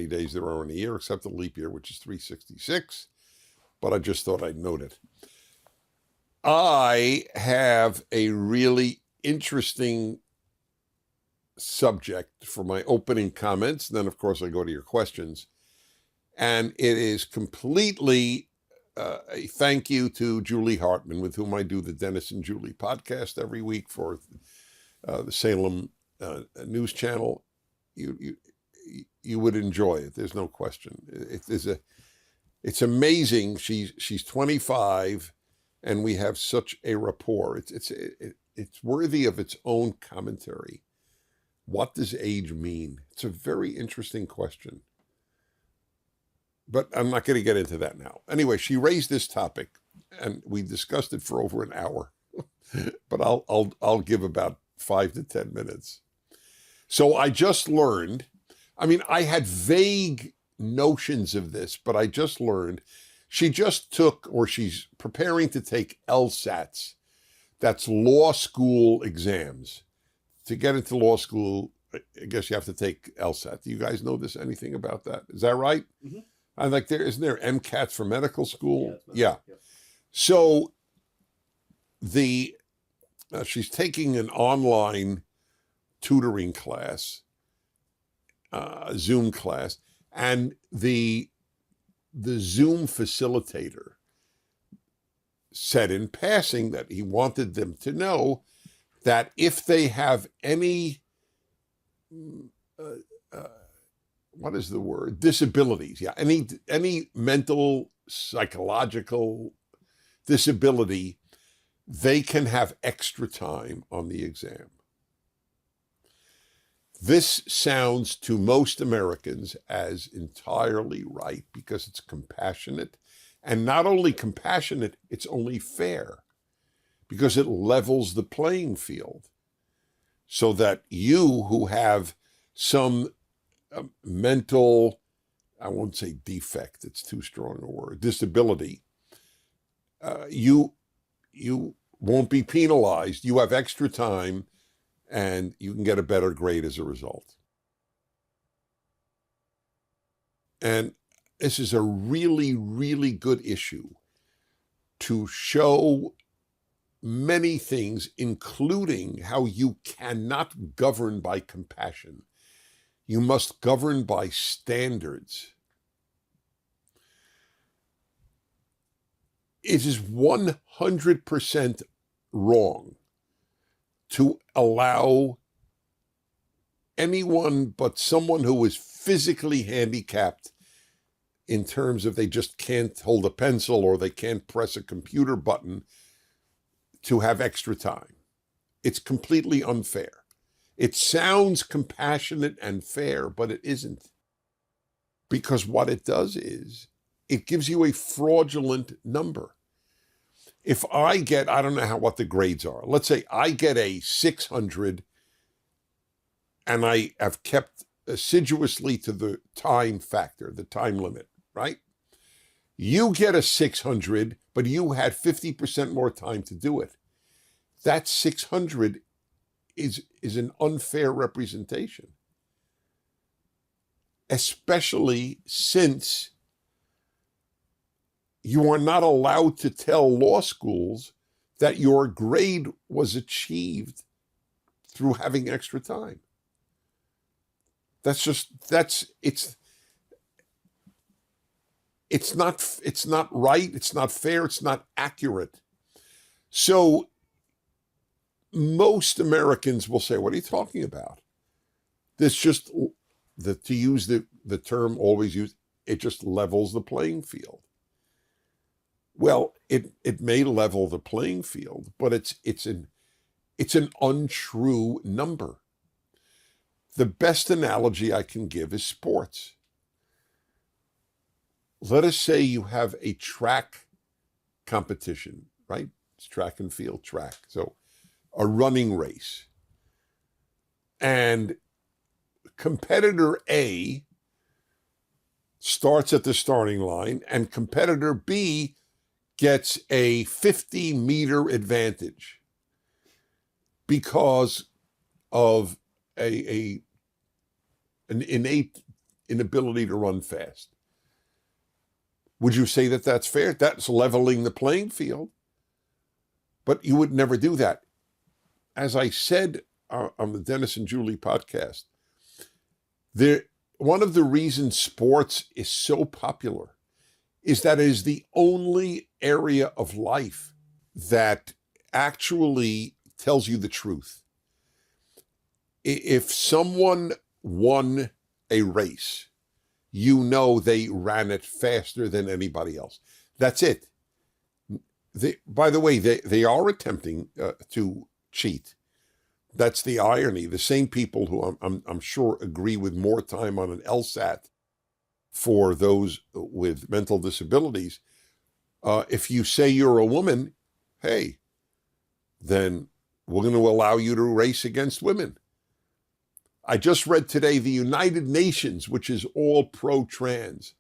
many days there are in a year, except the leap year, which is 366. But I just thought I'd note it. I have a really interesting subject for my opening comments. Then, of course, I go to your questions. And it is completely a thank you to Julie Hartman, with whom I do the Dennis and Julie podcast every week for the Salem News Channel. You would enjoy it. There's no question. It's amazing. She's 25, and we have such a rapport. It's worthy of its own commentary. What does age mean? It's a very interesting question. But I'm not going to get into that now. Anyway, she raised this topic, and we discussed it for over an hour. But I'll give about 5 to 10 minutes. So I just learned. I mean, I had vague notions of this, but I just learned she just took, or she's preparing to take LSATs. That's law school exams. To get into law school, I guess you have to take LSAT. Do you guys know anything about that? Is that right? Mm-hmm. I'm like, isn't there MCAT for medical school? Yeah. So she's taking an online tutoring class, Zoom class, and the Zoom facilitator said in passing that he wanted them to know that if they have any what is the word? Disabilities. Yeah. Any mental, psychological disability, they can have extra time on the exam. This sounds to most Americans as entirely right because it's compassionate. And not only compassionate, it's only fair because it levels the playing field so that you who have some mental, I won't say defect, it's too strong a word, disability, you won't be penalized. You have extra time and you can get a better grade as a result. And this is a really, really good issue to show many things, including how you cannot govern by compassion. You must govern by standards. It is 100% wrong to allow anyone but someone who is physically handicapped in terms of they just can't hold a pencil or they can't press a computer button to have extra time. It's completely unfair. It sounds compassionate and fair, but it isn't. Because what it does is it gives you a fraudulent number. If I get, I don't know what the grades are. Let's say I get a 600 and I have kept assiduously to the time factor, the time limit, right? You get a 600, but you had 50% more time to do it. That 600 is an unfair representation, especially since you are not allowed to tell law schools that your grade was achieved through having extra time. It's not right, it's not fair, it's not accurate. So most Americans will say, what are you talking about? This just, to use the term always used, it just levels the playing field. Well, it may level the playing field, but it's an untrue number. The best analogy I can give is sports. Let us say you have a track competition, right? It's track and field, track. So a running race. And competitor A starts at the starting line and competitor B gets a 50-meter advantage because of an innate inability to run fast. Would you say that that's fair? That's leveling the playing field. But you would never do that. As I said on the Dennis and Julie podcast, one of the reasons sports is so popular is that it is the only area of life that actually tells you the truth. If someone won a race, you know they ran it faster than anybody else. That's it. By the way, they are attempting to cheat. That's the irony. The same people who I'm sure agree with more time on an LSAT for those with mental disabilities. If you say you're a woman, hey, then we're going to allow you to race against women. I just read today the United Nations, which is all pro-trans,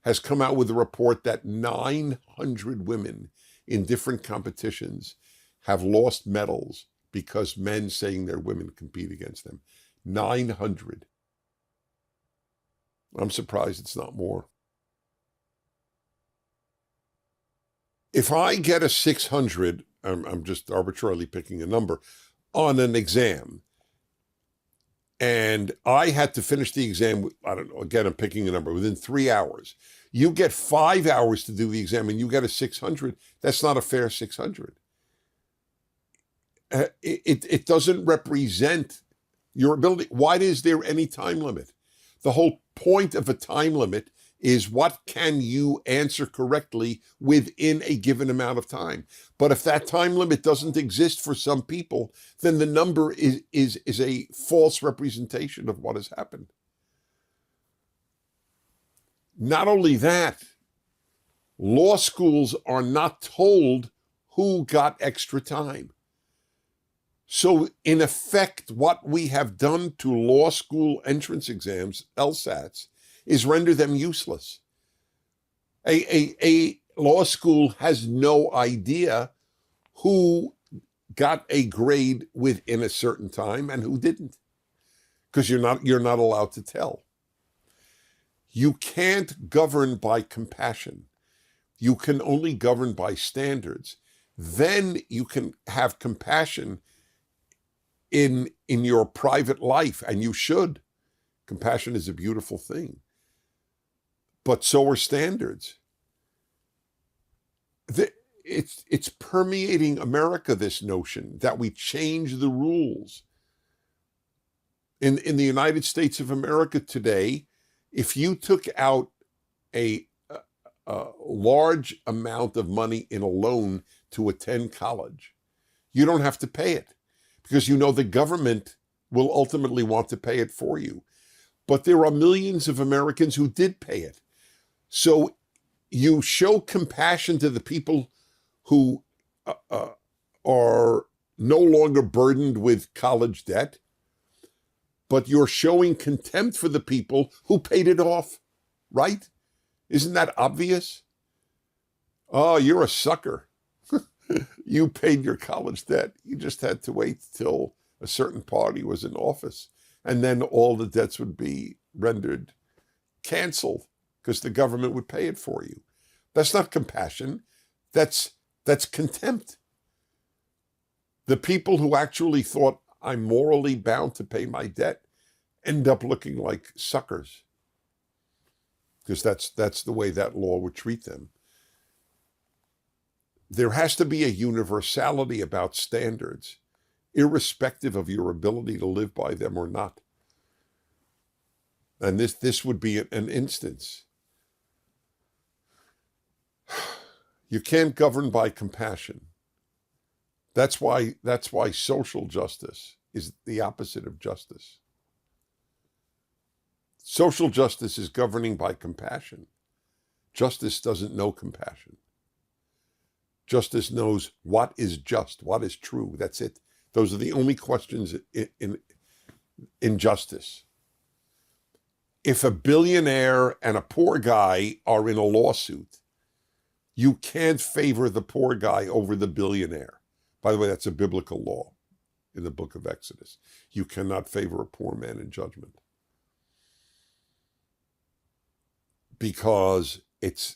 has come out with a report that 900 women in different competitions have lost medals because men saying they're women compete against them. 900. I'm surprised it's not more. If I get a 600, I'm just arbitrarily picking a number, on an exam, and I had to finish the exam, I don't know, again, I'm picking a number, within 3 hours. You get 5 hours to do the exam and you get a 600. That's not a fair 600. It doesn't represent your ability. Why is there any time limit? The whole point of a time limit is what can you answer correctly within a given amount of time. But if that time limit doesn't exist for some people, then the number is a false representation of what has happened. Not only that, law schools are not told who got extra time. So in effect, what we have done to law school entrance exams, LSATs, is render them useless. A law school has no idea who got a grade within a certain time and who didn't, because you're not allowed to tell. You can't govern by compassion. You can only govern by standards. Then you can have compassion in your private life, and you should. Compassion is a beautiful thing. But so are standards. It's permeating America, this notion that we change the rules. In the United States of America today, if you took out a large amount of money in a loan to attend college, you don't have to pay it because you know the government will ultimately want to pay it for you. But there are millions of Americans who did pay it. So you show compassion to the people who are no longer burdened with college debt, but you're showing contempt for the people who paid it off, right? Isn't that obvious? Oh, you're a sucker. You paid your college debt. You just had to wait till a certain party was in office, and then all the debts would be rendered canceled because the government would pay it for you. That's not compassion. That's contempt. The people who actually thought I'm morally bound to pay my debt end up looking like suckers, because that's the way that law would treat them. There has to be a universality about standards, irrespective of your ability to live by them or not. And this would be an instance. You can't govern by compassion. That's why social justice is the opposite of justice. Social justice is governing by compassion. Justice doesn't know compassion. Justice knows what is just, what is true. That's it. Those are the only questions in justice. If a billionaire and a poor guy are in a lawsuit, you can't favor the poor guy over the billionaire. By the way, that's a biblical law in the book of Exodus. You cannot favor a poor man in judgment. because it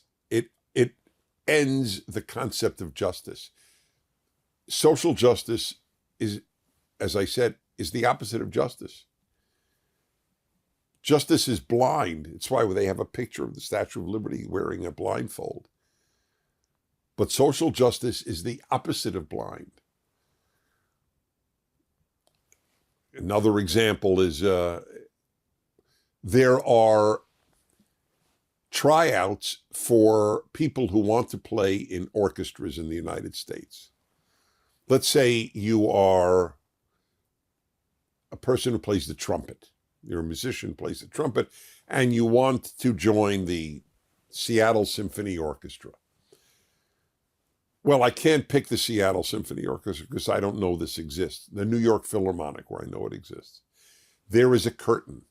ends the concept of justice. Social justice is, as I said, is the opposite of justice. Justice is blind. It's why they have a picture of the Statue of Liberty wearing a blindfold. But social justice is the opposite of blind. Another example is there are tryouts for people who want to play in orchestras in the United States. Let's say you are a person who plays the trumpet. You're a musician who plays the trumpet, and you want to join the Seattle Symphony Orchestra. Well, I can't pick the Seattle Symphony Orchestra because I don't know this exists. The New York Philharmonic, where I know it exists. There is a curtain.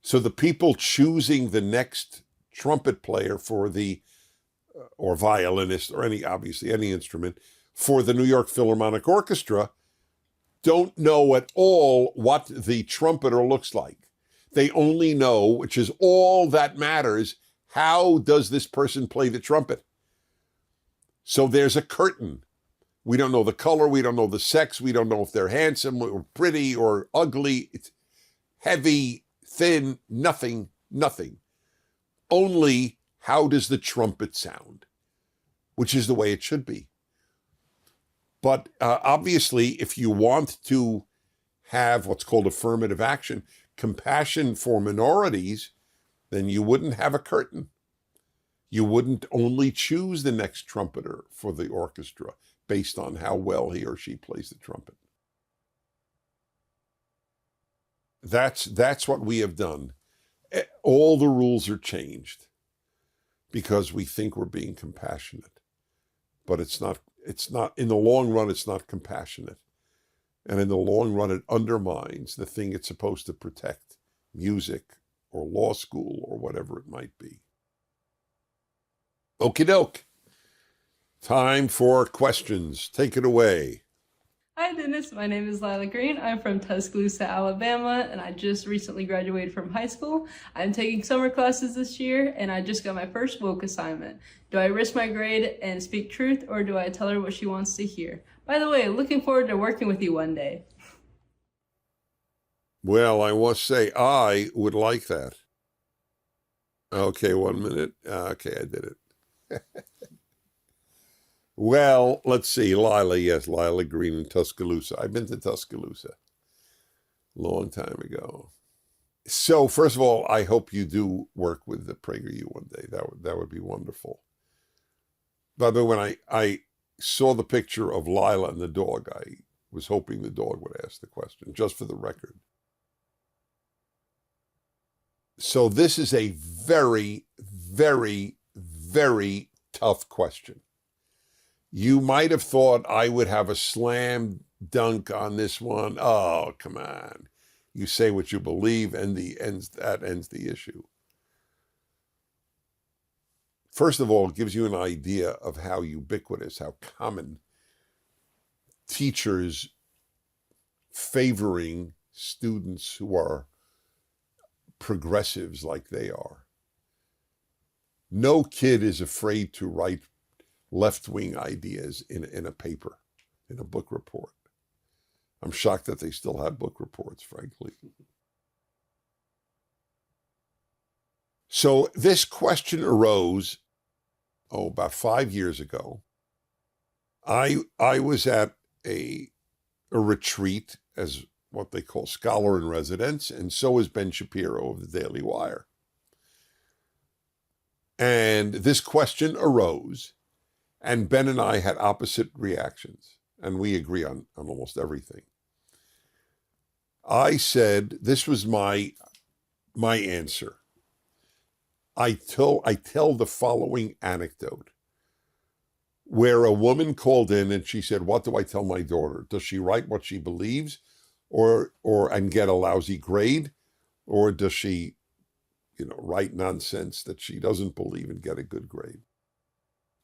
So the people choosing the next trumpet player for the, or violinist, or obviously any instrument, for the New York Philharmonic Orchestra don't know at all what the trumpeter looks like. They only know, which is all that matters, how does this person play the trumpet? So there's a curtain. We don't know the color, we don't know the sex, we don't know if they're handsome or pretty or ugly. It's heavy, thin, nothing. Only how does the trumpet sound, which is the way it should be. But obviously, if you want to have what's called affirmative action, compassion for minorities, then you wouldn't have a curtain. You wouldn't only choose the next trumpeter for the orchestra based on how well he or she plays the trumpet. That's what we have done. All the rules are changed because we think we're being compassionate, but it's not, in the long run, it's not compassionate. And in the long run, it undermines the thing it's supposed to protect, music or law school or whatever it might be. Okie doke. Time for questions. Take it away. Hi Dennis, my name is Lila Green. I'm from Tuscaloosa, Alabama, and I just recently graduated from high school. I'm taking summer classes this year, and I just got my first woke assignment. Do I risk my grade and speak truth, or do I tell her what she wants to hear? By the way, looking forward to working with you one day. Well, I must say, I would like that. Okay, 1 minute. Okay, I did it. Well, let's see. Lila, yes, Lila Green in Tuscaloosa. I've been to Tuscaloosa a long time ago. So, first of all, I hope you do work with the PragerU one day. That would be wonderful. By the way, when I saw the picture of Lila and the dog, I was hoping the dog would ask the question, just for the record. So this is a very, very, very tough question. You might have thought I would have a slam dunk on this one. Oh, come on. You say what you believe, and that ends the issue. First of all, it gives you an idea of how ubiquitous, how common teachers favoring students who are progressives like they are. No kid is afraid to write left-wing ideas in a paper, in a book report. I'm shocked that they still have book reports, frankly. So this question arose, about 5 years ago. I was at a retreat as what they call scholar in residence, and so is Ben Shapiro of the Daily Wire. And this question arose, and Ben and I had opposite reactions, and we agree on almost everything. I said, this was my answer. I tell the following anecdote, where a woman called in and she said, what do I tell my daughter? Does she write what she believes and get a lousy grade? Or does she, write nonsense that she doesn't believe and get a good grade?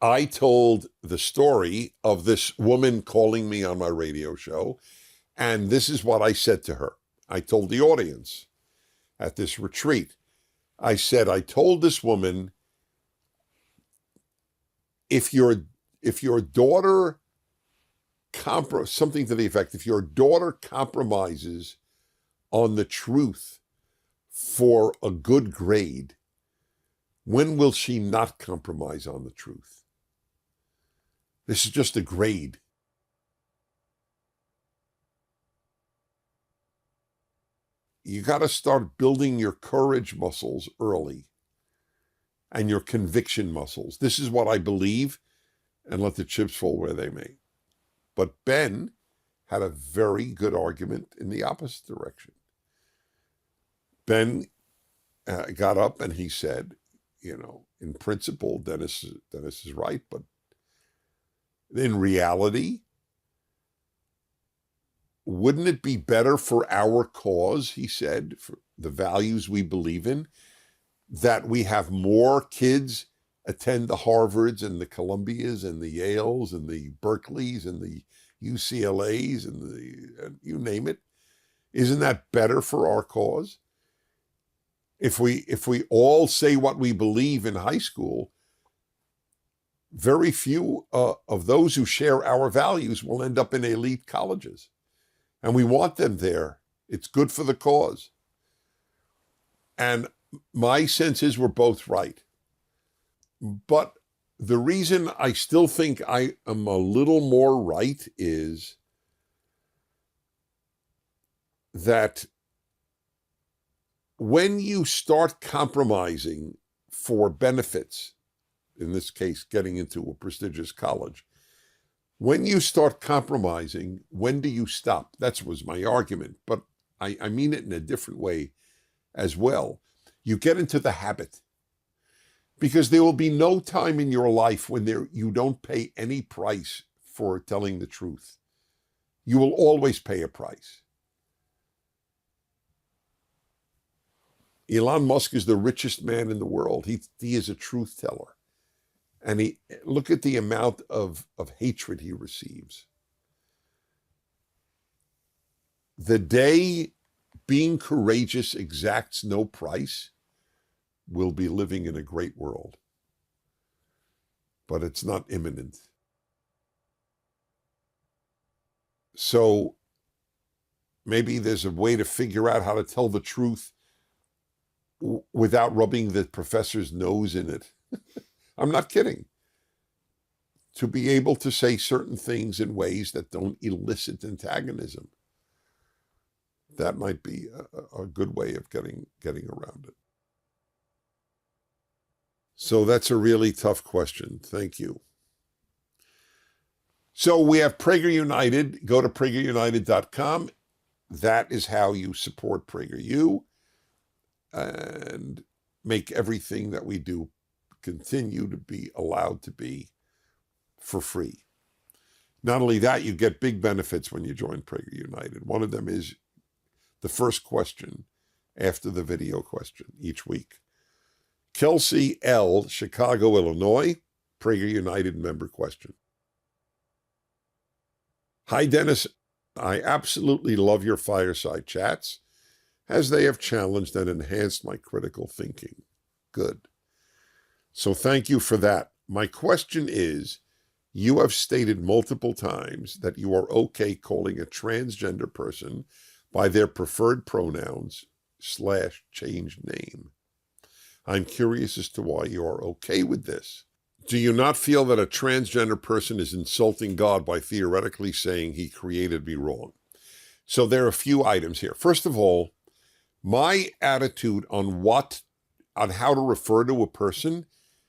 I told the story of this woman calling me on my radio show, and this is what I said to her. I told the audience at this retreat. I said, I told this woman, if your daughter something to the effect, if your daughter compromises on the truth for a good grade, when will she not compromise on the truth? This is just a grade. You got to start building your courage muscles early and your conviction muscles. This is what I believe, and let the chips fall where they may. But Ben had a very good argument in the opposite direction. Ben got up and he said, in principle, Dennis is right, but in reality, wouldn't it be better for our cause, he said, for the values we believe in, that we have more kids attend the Harvards and the Columbias and the Yales and the Berkeleys and the UCLAs and you name it? Isn't that better for our cause? If we all say what we believe in high school, very few of those who share our values will end up in elite colleges. And we want them there. It's good for the cause. And my sense is we're both right. But the reason I still think I am a little more right is that when you start compromising for benefits, in this case, getting into a prestigious college, when you start compromising, when do you stop? That was my argument, but I mean it in a different way as well. You get into the habit, because there will be no time in your life when you don't pay any price for telling the truth. You will always pay a price. Elon Musk is the richest man in the world. He is a truth teller. And look at the amount of hatred he receives. The day being courageous exacts no price, we'll be living in a great world. But it's not imminent. So maybe there's a way to figure out how to tell the truth without rubbing the professor's nose in it. I'm not kidding. To be able to say certain things in ways that don't elicit antagonism. That might be a good way of getting around it. So that's a really tough question. Thank you. So we have Prager United. Go to PragerUnited.com. That is how you support PragerU and make everything that we do continue to be allowed to be for free. Not only that, you get big benefits when you join Prager United. One of them is the first question after the video question each week. Kelsey L., Chicago, Illinois, Prager United member question. Hi, Dennis. I absolutely love your fireside chats, as they have challenged and enhanced my critical thinking. Good. So thank you for that. My question is, you have stated multiple times that you are okay calling a transgender person by their preferred pronouns / changed name. I'm curious as to why you are okay with this. Do you not feel that a transgender person is insulting God by theoretically saying he created me wrong? So there are a few items here. First of all, my attitude on how to refer to a person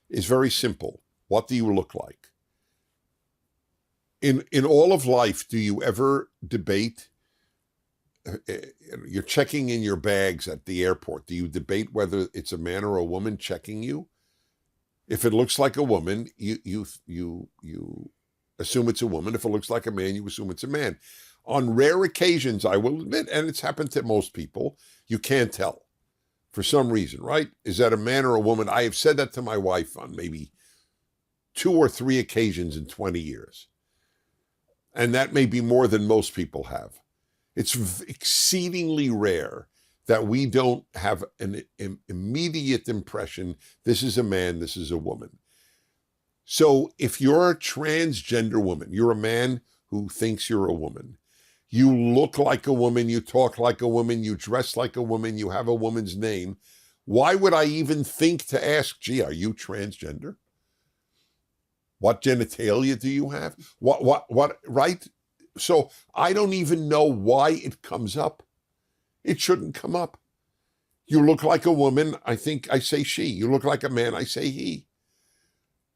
is very simple. What do you look like? In all of life, do you ever debate? You're checking in your bags at the airport. Do you debate whether it's a man or a woman checking you? If it looks like a woman, you assume it's a woman. If it looks like a man, you assume it's a man. On rare occasions, I will admit, and it's happened to most people, you can't tell for some reason, right? Is that a man or a woman? I have said that to my wife on maybe 2 or 3 occasions in 20 years. And that may be more than most people have. It's exceedingly rare that we don't have an immediate impression, this is a man, this is a woman. So if you're a transgender woman, you're a man who thinks you're a woman, you look like a woman, you talk like a woman, you dress like a woman, you have a woman's name, why would I even think to ask, gee, are you transgender? What genitalia do you have? What, right? So I don't even know why it comes up. It shouldn't come up. You look like a woman, I think I say she. You look like a man, I say he.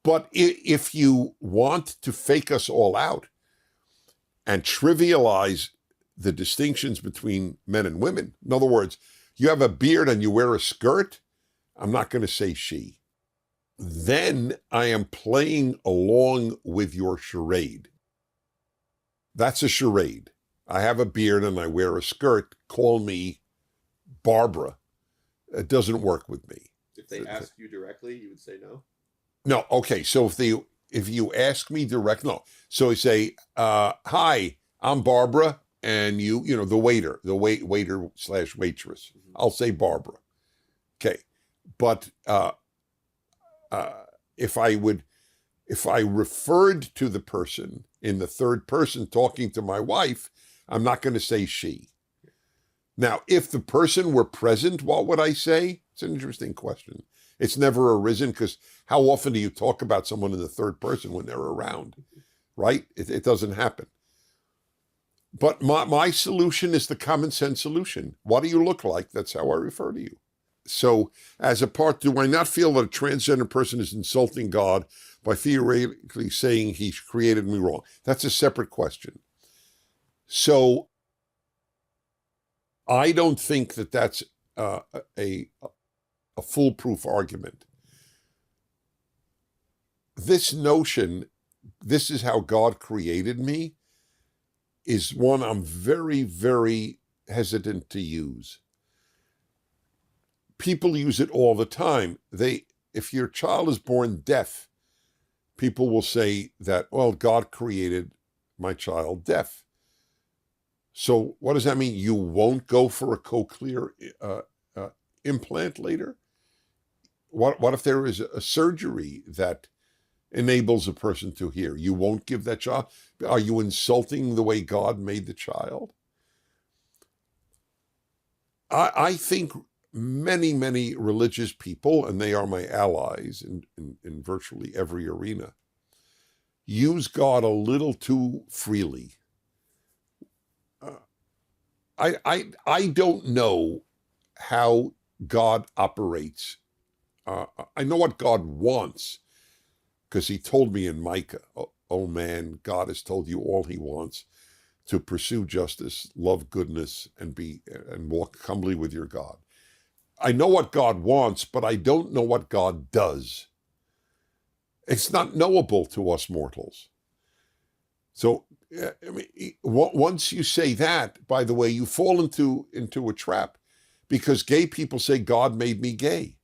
But if you want to fake us all out and trivialize the distinctions between men and women, in other words, you have a beard and you wear a skirt, I'm not going to say she. Then I am playing along with your charade. That's a charade. I have a beard and I wear a skirt. Call me Barbara. It doesn't work with me. If they ask you directly, you would say no? No, okay. So if you ask me direct, no. So I say, hi, I'm Barbara, and you know, the waiter / waitress. I'll say Barbara. Okay. But if I referred to the person in the third person talking to my wife, I'm not going to say she. Now, if the person were present, what would I say? It's an interesting question. It's never arisen, because how often do you talk about someone in the third person when they're around, right? It doesn't happen. But my solution is the common sense solution. What do you look like? That's how I refer to you. So as a part, do I not feel that a transgender person is insulting God by theoretically saying he created me wrong? That's a separate question. So I don't think that that's a foolproof argument. This notion, this is how God created me, is one I'm very, very hesitant to use. People use it all the time. If your child is born deaf, people will say that, well, God created my child deaf. So what does that mean? You won't go for a cochlear implant later? What if there is a surgery that enables a person to hear? You won't give that child? Are you insulting the way God made the child? I think many, many religious people, and they are my allies in virtually every arena, use God a little too freely. I don't know how God operates. I know what God wants, because he told me in Micah, oh man, God has told you all he wants: to pursue justice, love goodness, and walk humbly with your God. I know what God wants, but I don't know what God does. It's not knowable to us mortals. So, I mean, once you say that, by the way, you fall into a trap, because gay people say God made me gay.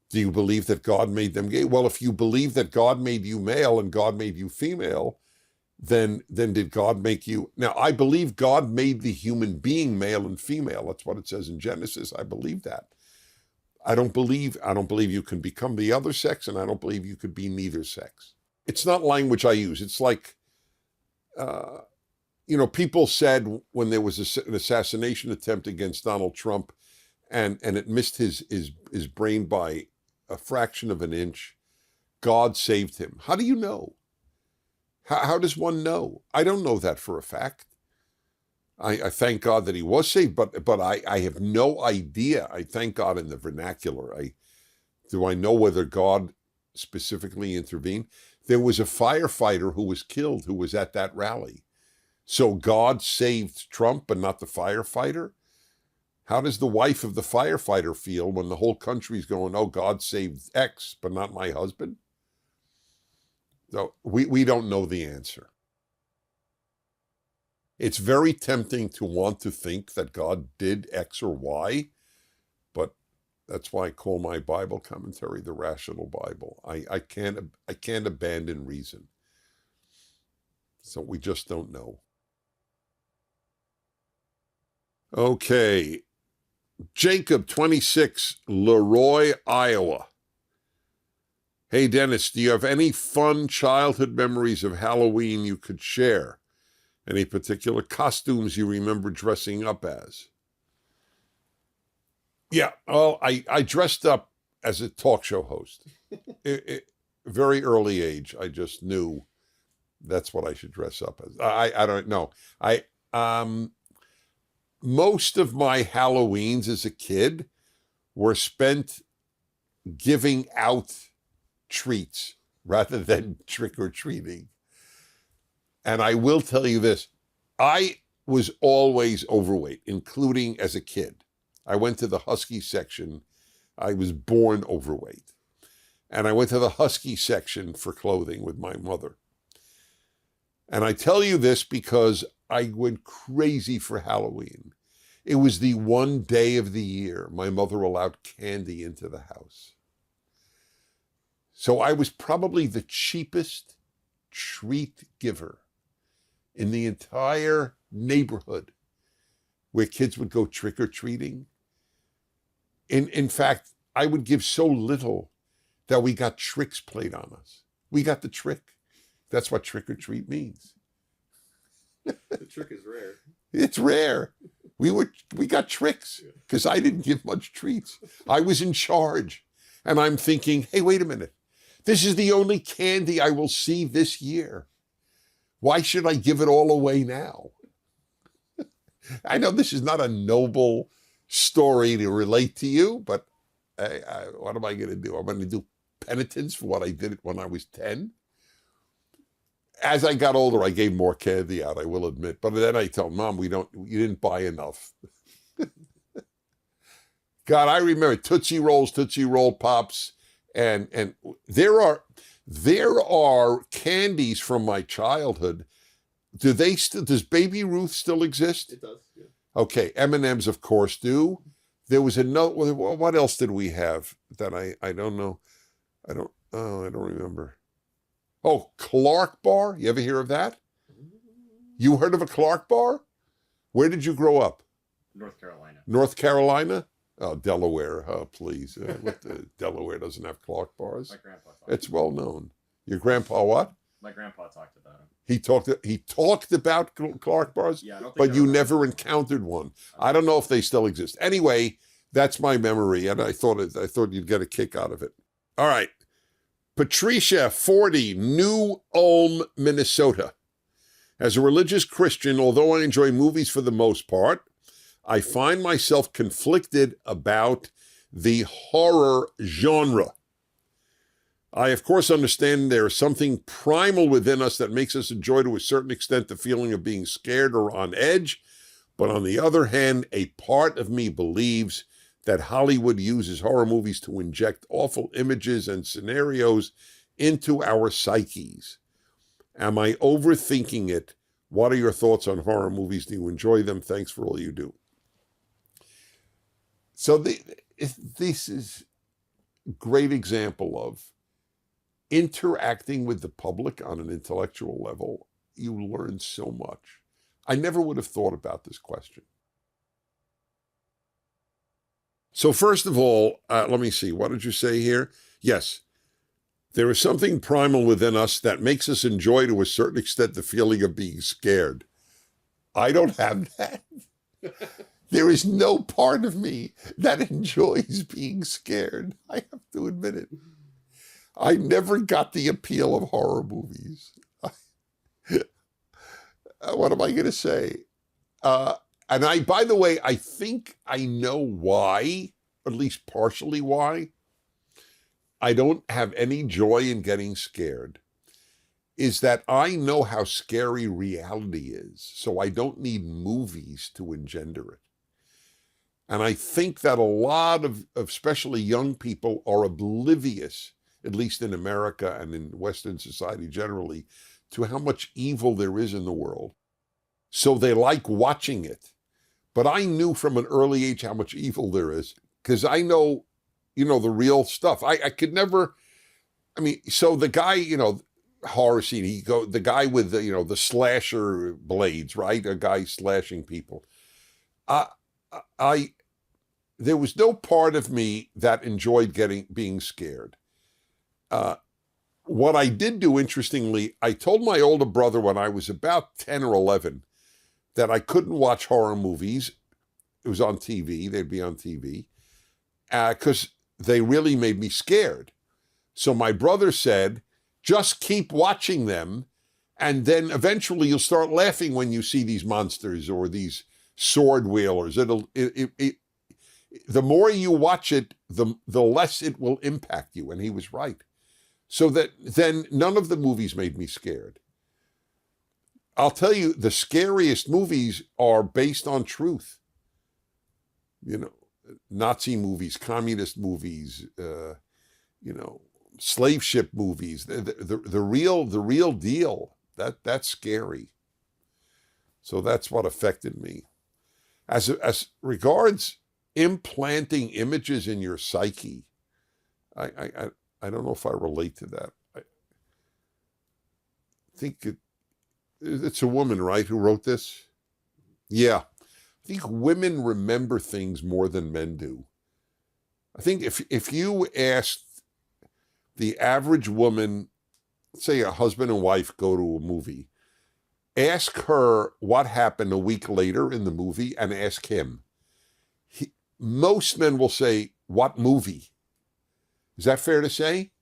Do you believe that God made them gay? Well, if you believe that God made you male and God made you female, then did God make you? Now, I believe God made the human being male and female. That's what it says in Genesis. I believe that. I don't believe you can become the other sex, and I don't believe you could be neither sex. It's not language I use. It's like, people said when there was an assassination attempt against Donald Trump, and it missed his brain by a fraction of an inch, God saved him. How do you know? How does one know? I don't know that for a fact. I thank God that he was saved, but I have no idea. I thank God in the vernacular. Do I know whether God specifically intervened? There was a firefighter who was killed who was at that rally. So God saved Trump but not the firefighter? How does the wife of the firefighter feel when the whole country's going, oh, God saved X but not my husband? So we don't know the answer. It's very tempting to want to think that God did X or Y, but that's why I call my Bible commentary the Rational Bible. I can't abandon reason. So we just don't know. Okay. Jacob, 26, Leroy, Iowa. Hey, Dennis, do you have any fun childhood memories of Halloween you could share? Any particular costumes you remember dressing up as? Yeah, well, I dressed up as a talk show host. Very early age, I just knew that's what I should dress up as. I don't know. Most of my Halloweens as a kid were spent giving out treats rather than trick-or-treating. And I will tell you this, I was always overweight, including as a kid. I went to the Husky section. I was born overweight. And I went to the Husky section for clothing with my mother. And I tell you this because I went crazy for Halloween. It was the one day of the year my mother allowed candy into the house. So I was probably the cheapest treat giver in the entire neighborhood where kids would go trick-or-treating. In fact, I would give so little that we got tricks played on us. We got the trick. That's what trick-or-treat means. The trick is rare. It's rare. We got tricks because I didn't give much treats. I was in charge. And I'm thinking, hey, wait a minute. This is the only candy I will see this year. Why should I give it all away now? I know this is not a noble story to relate to you, but what am I going to do? I'm going to do penitence for what I did when I was 10. As I got older, I gave more candy out, I will admit. But then I told Mom, you didn't buy enough. God, I remember Tootsie Rolls, Tootsie Roll Pops, and there are candies from my childhood. Does Baby Ruth still exist? It does, yeah. Okay, M&Ms of course do. There was a note. What else did we have that I don't know? I don't remember. Oh, Clark Bar. You ever hear of that? You heard of a Clark Bar? Where did you grow up? North Carolina. North Carolina? Oh, Delaware. Oh, please. Delaware doesn't have Clark Bars. My grandpa talked. It's well known. Your grandpa what? My grandpa talked about him. He talked about Clark Bars, Yeah, I don't think but I you remember. never encountered one. I don't know if they still exist. Anyway, that's my memory, and I thought you'd get a kick out of it. All right. Patricia, 40, New Ulm, Minnesota. As a religious Christian, although I enjoy movies for the most part, I find myself conflicted about the horror genre. I, of course, understand there is something primal within us that makes us enjoy to a certain extent the feeling of being scared or on edge. But on the other hand, a part of me believes that Hollywood uses horror movies to inject awful images and scenarios into our psyches. Am I overthinking it? What are your thoughts on horror movies? Do you enjoy them? Thanks for all you do. So this is a great example of interacting with the public on an intellectual level. You learn so much. I never would have thought about this question. So first of all, let me see. What did you say here? Yes, there is something primal within us that makes us enjoy to a certain extent the feeling of being scared. I don't have that. There is no part of me that enjoys being scared. I have to admit it. I never got the appeal of horror movies. What am I going to say? And by the way, I think I know why, at least partially why, I don't have any joy in getting scared, is that I know how scary reality is, so I don't need movies to engender it. And I think that a lot of especially young people are oblivious, at least in America and in Western society generally, to how much evil there is in the world. So they like watching it. But I knew from an early age how much evil there is, because I know, the real stuff. I could never, so the guy, horror scene, the guy with the slasher blades, right? A guy slashing people. there was no part of me that enjoyed being scared. What I did do, interestingly, I told my older brother when I was about 10 or 11 that I couldn't watch horror movies. It was on TV. They'd be on TV because they really made me scared. So my brother said, just keep watching them, and then eventually you'll start laughing when you see these monsters or these sword wielders. The more you watch it, the less it will impact you. And he was right. So that then none of the movies made me scared. I'll tell you, the scariest movies are based on truth. You know, Nazi movies, communist movies, slave ship movies, the real deal. That's scary. So that's what affected me. As regards implanting images in your psyche, I don't know if I relate to that. I think it's a woman, right, who wrote this? Yeah. I think women remember things more than men do. I think if you asked the average woman, say a husband and wife go to a movie, ask her what happened a week later in the movie and ask him. Most men will say, what movie? Is that fair to say?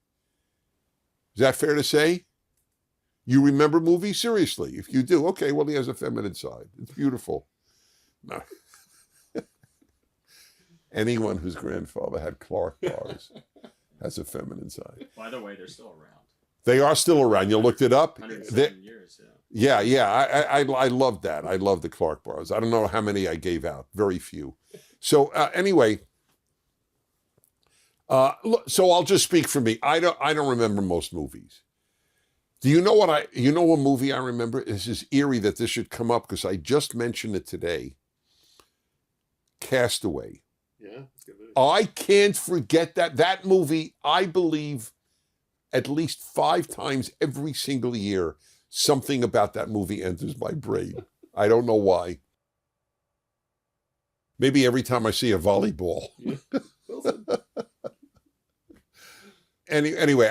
Is that fair to say? You remember movies? Seriously, if you do, okay, well, he has a feminine side. It's beautiful. No. Anyone whose grandfather had Clark bars has a feminine side. By the way, they're still around. They are still around. You looked it up? 107 years, yeah. Yeah. I love that. I love the Clark bars. I don't know how many I gave out. Very few. So anyway, so I'll just speak for me. I don't remember most movies. Do you know what movie I remember? This is eerie that this should come up because I just mentioned it today. Castaway. Yeah, it's a good movie. I can't forget that movie. I believe at least 5 times every single year, something about that movie enters my brain. I don't know why. Maybe every time I see a volleyball. Yeah. Wilson. Anyway,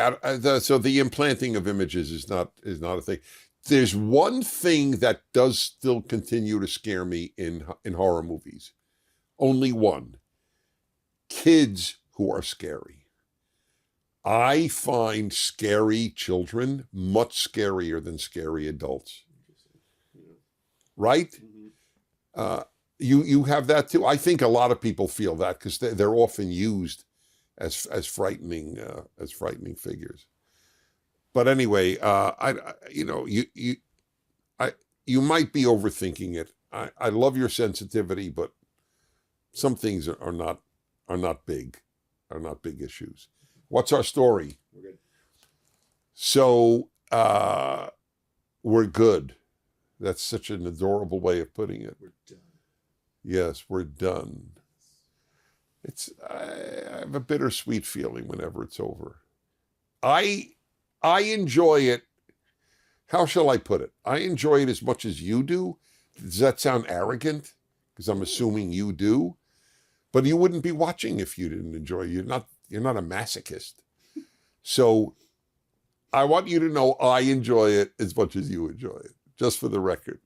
so the implanting of images is not a thing. There's one thing that does still continue to scare me in horror movies. Only one. Kids who are scary. I find scary children much scarier than scary adults. Right? Mm-hmm. You have that too. I think a lot of people feel that because they're often used as frightening figures. But anyway, you might be overthinking it. I love your sensitivity, but some things are not big issues. What's our story? We're good. So we're good. That's such an adorable way of putting it. We're done. Yes, we're done. I have a bittersweet feeling whenever it's over. I enjoy it. How shall I put it? I enjoy it as much as you do. Does that sound arrogant? Because I'm assuming you do. But you wouldn't be watching if you didn't enjoy it. You're not a masochist. So I want you to know I enjoy it as much as you enjoy it, just for the record.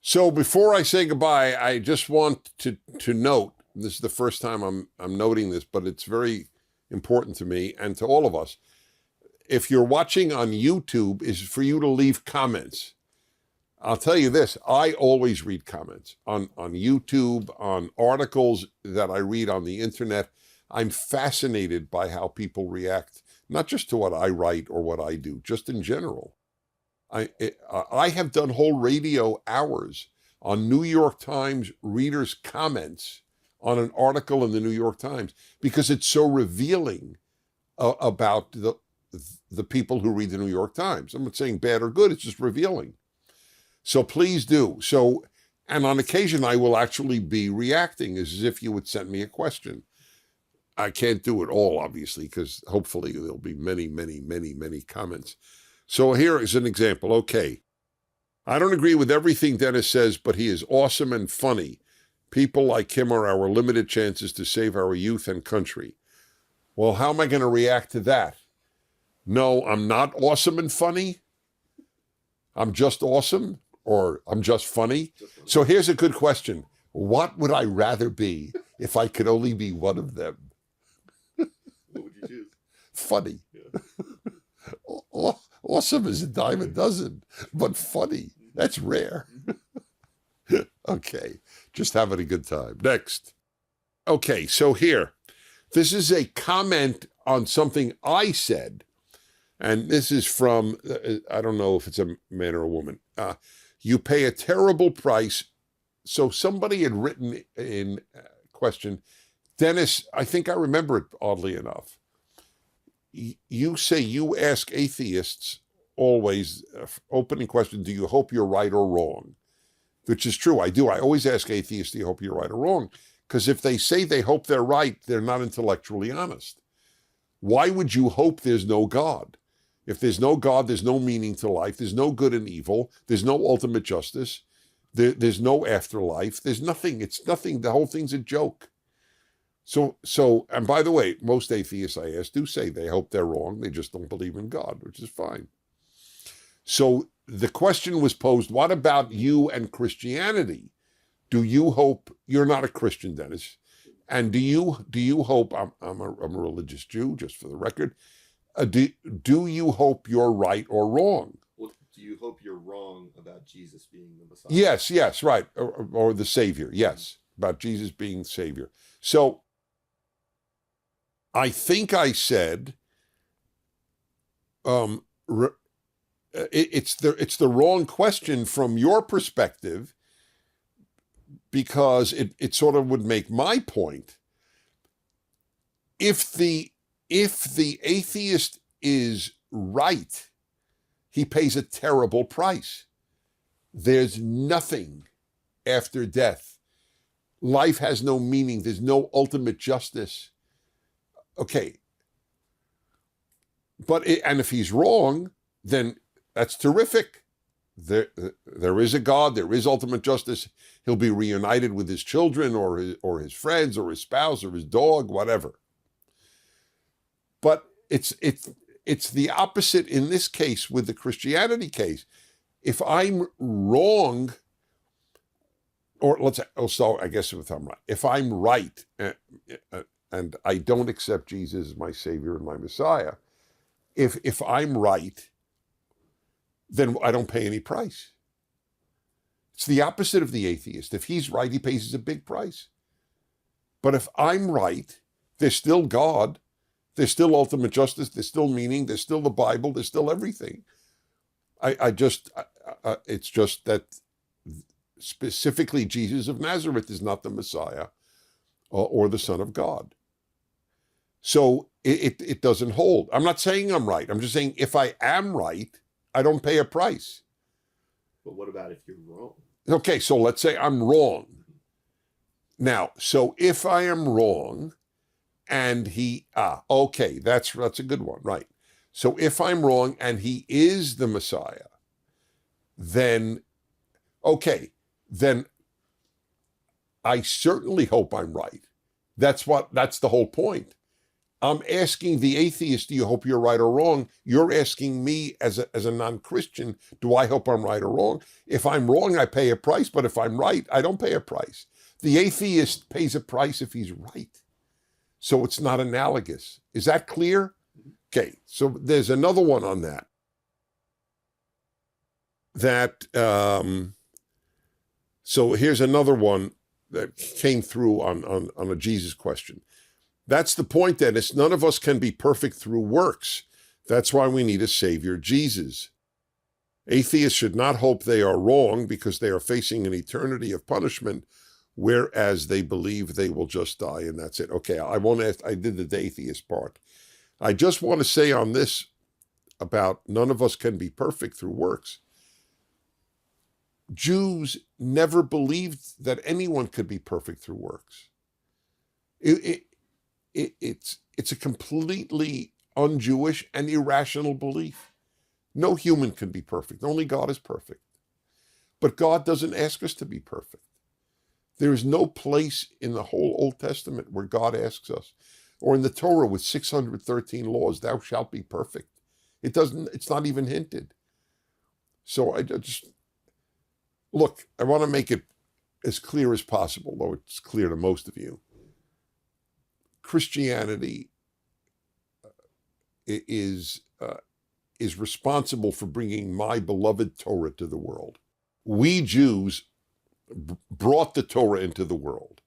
So before I say goodbye, I just want to note, this is the first time I'm noting this, but it's very important to me and to all of us. If you're watching on YouTube, is for you to leave comments. I'll tell you this, I always read comments on YouTube, on articles that I read on the internet. I'm fascinated by how people react, not just to what I write or what I do, just in general. I have done whole radio hours on New York Times readers' comments on an article in the New York Times because it's so revealing about the people who read the New York Times. I'm not saying bad or good, it's just revealing. So please do. So, and on occasion I will actually be reacting as if you would send me a question. I can't do it all, obviously, because hopefully there'll be many, many, many, many comments. So here is an example. Okay. I don't agree with everything Dennis says, but he is awesome and funny. People like him are our limited chances to save our youth and country. Well, how am I going to react to that? No, I'm not awesome and funny. I'm just awesome, or I'm just funny. So here's a good question. What would I rather be if I could only be one of them? What would you choose? Funny. Yeah. Awesome is a dime a dozen, but funny, that's rare. Okay, just having a good time. Next. Okay, so here, this is a comment on something I said, and this is from, I don't know if it's a man or a woman. You pay a terrible price. So somebody had written in question, Dennis, I think I remember it oddly enough. You say you ask atheists always, opening question, do you hope you're right or wrong? Which is true, I do. I always ask atheists, do you hope you're right or wrong? Because if they say they hope they're right, they're not intellectually honest. Why would you hope there's no God? If there's no God, there's no meaning to life. There's no good and evil. There's no ultimate justice. There's no afterlife. There's nothing. It's nothing. The whole thing's a joke. So, and by the way, most atheists I ask do say they hope they're wrong. They just don't believe in God, which is fine. So the question was posed, what about you and Christianity? Do you hope, you're not a Christian, Dennis, and do you hope, I'm a religious Jew, just for the record, do you hope you're right or wrong? Well, do you hope you're wrong about Jesus being the Messiah? Yes, right, or the Savior, yes, about Jesus being Savior. So I think I said, it's the wrong question from your perspective, because it sort of would make my point. If the atheist is right, he pays a terrible price. There's nothing after death. Life has no meaning. There's no ultimate justice. Okay. And if he's wrong, then that's terrific. There is a God. There is ultimate justice. He'll be reunited with his children or his friends or his spouse or his dog, whatever. But it's the opposite in this case with the Christianity case. If I'm wrong, or let's say, so I guess if I'm right, if I'm right and I don't accept Jesus as my Savior and my Messiah, if I'm right, then I don't pay any price. It's the opposite of the atheist. If he's right, he pays a big price. But if I'm right, there's still God, there's still ultimate justice, there's still meaning, there's still the Bible, there's still everything. It's just that specifically Jesus of Nazareth is not the Messiah or the Son of God. So it doesn't hold. I'm not saying I'm right. I'm just saying if I am right, I don't pay a price. But what about if you're wrong? Okay, so let's say I'm wrong. Now, so if I am wrong and okay, that's a good one, right? So if I'm wrong and he is the Messiah, then, okay, then I certainly hope I'm right. That's the whole point. I'm asking the atheist, do you hope you're right or wrong? You're asking me as a non-Christian, do I hope I'm right or wrong? If I'm wrong, I pay a price, but if I'm right, I don't pay a price. The atheist pays a price if he's right. So it's not analogous. Is that clear? Okay, so there's another one on that. So here's another one that came through on a Jesus question. That's the point, Dennis. None of us can be perfect through works. That's why we need a Savior, Jesus. Atheists should not hope they are wrong because they are facing an eternity of punishment, whereas they believe they will just die and that's it. Okay, I won't ask. I did the atheist part. I just want to say on this about none of us can be perfect through works. Jews never believed that anyone could be perfect through works. It's a completely un-Jewish and irrational belief. No human can be perfect. Only God is perfect. But God doesn't ask us to be perfect. There is no place in the whole Old Testament where God asks us, or in the Torah with 613 laws, thou shalt be perfect. It's not even hinted. So I just, look, I want to make it as clear as possible, though it's clear to most of you. Christianity is responsible for bringing my beloved Torah to the world. We Jews brought the Torah into the world,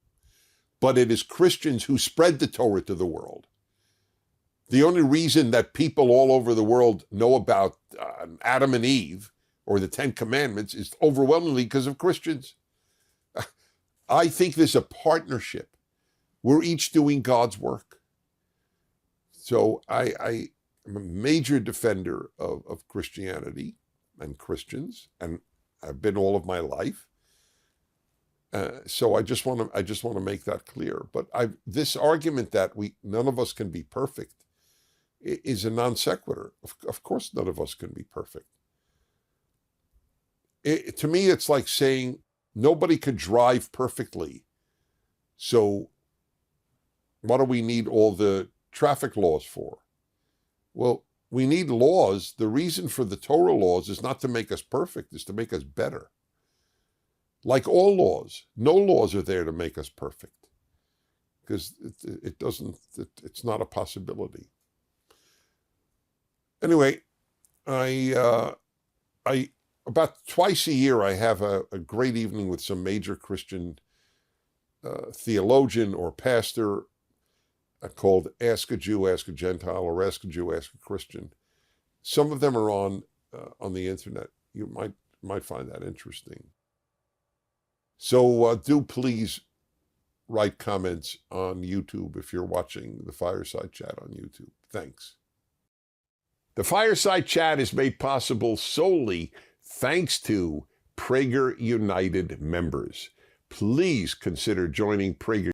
but it is Christians who spread the Torah to the world. The only reason that people all over the world know about Adam and Eve or the Ten Commandments is overwhelmingly because of Christians. I think there's a partnership. We're each doing God's work. So I am a major defender of Christianity and Christians, and I've been all of my life. So I just want to make that clear. But this argument that none of us can be perfect is a non sequitur. Of course, none of us can be perfect. To me, it's like saying nobody could drive perfectly. So what do we need all the traffic laws for? Well, we need laws. The reason for the Torah laws is not to make us perfect, it's to make us better. Like all laws, no laws are there to make us perfect, because it's not a possibility. Anyway, I about twice a year I have a great evening with some major Christian theologian or pastor called Ask a Jew, Ask a Gentile, or Ask a Jew, Ask a Christian. Some of them are on the internet. You might find that interesting. So do please write comments on YouTube if you're watching the Fireside Chat on YouTube. Thanks. The Fireside Chat is made possible solely thanks to Prager United members. Please consider joining Prager